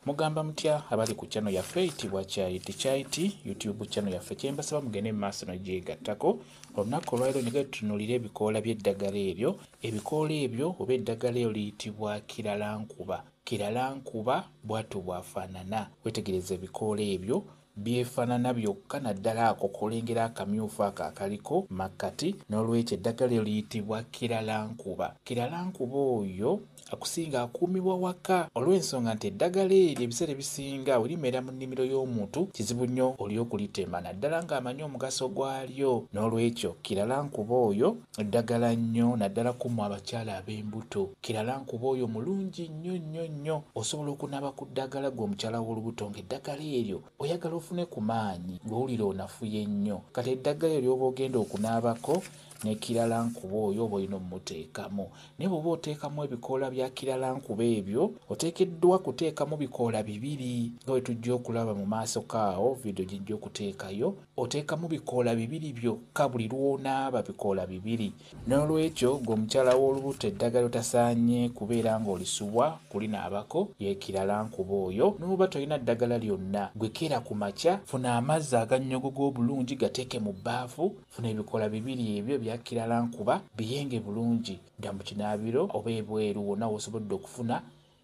Mugamba mutya abali ku channel yaffe eyitibwa Kyaiti YouTube channel yaffe kyembasaba mugende mu maaso n'ogyegattako. Olunaku olwaleero ne tutunuulira ebikoola by'eddagala eryo. Ebikoola ebyo oba eddagala eryo liyitibwa kiralankuba. Kiralankuba bw'atyo bw'afaanana. Wetegereza ebikoola ebyo byefaanana byokka naddala ako kolengera akamyufu ako akaliko makkati, n'olwekyo eddagala eryo liyitibwa kiralankuba. Kiralankuba oyo akusinga akuumibwa waka olw'ensonga nti eddagala eryo ebiseera ebisinga we limera mu nnimiro y'omuntu kizibu nnyo oli okulitema naddala ng'amanyi omugaso gwalyo. N'olwekyo kiralankuba oyo eddagala nnyo naddala kummwe abakyala ab'embuto. Kiralankuba oyo mulungi nnyo. Osobola okunaaba ku ddagala gwe omukyala w'olubuto ng'eddagala eryo oyagala ofune ku maanyi ng'owulira onafuye nnyo. Kati eddagala eryo oba ogenda okunaabako ne kiralankuba oyo oba olina omuteekamu. Naye bw'oba oteekamu ebikoola bya kiralankuba ebyo oteekeddwa kuteekamu bikoola bibiri nga bwe tujja okulaba mu maaso kaawo vidiyo gijja okuteekayo. Oteekamu bikoola bibiri byokka buli lw'onaaba bikoola bibiri. N'olwekyo gwe omukyala w'olubuto eddagala otasaanye kubeera ng'olisubwa kulinaabako ye kiralankuba oyo. N'oba tolina ddagala lyonna gwe keera ku makya funa amazzi agannyogoga obulungi gateeke mu bbaafu, funa ebikoola bibiri ebyo bya kiralankuba biyenge bulungi. Dda mu kinaabiro oba ebweru wonna w'osobodde okufuna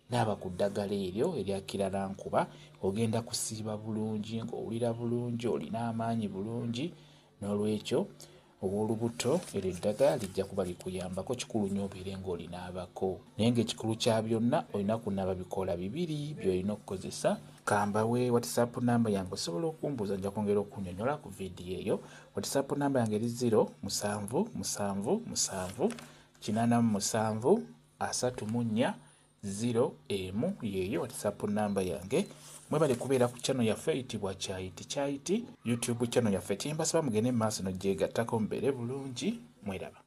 naaba ku ddagala eryo erya kiralankuba. Ogenda kusiiba bulungi ng'owulira bulungi olina amaanyi bulungi. N'olwekyo ow'olubuto eryo eddagala lijja kuba likuyambako. Kikulu nnyo obeere ng'olinaabako, naye ng'ekikulu kya byonna olina kunaaba bikoola bibiri by'olina okukozesa. Kambawe WhatsApp namba yange osobola okumbuuza nja kwongera okunnyonnyola ku vidiyo eyo. WhatsApp namba yange eri 0777873401 yeeyo WhatsApp namba yange. Mwebale kubeera ku channel yaffe eyitibwa Kyaiti YouTube channel yaffe. Kyembasaba mugende mu maaso n'ogyegattako mubeere bulungi. Mweraba.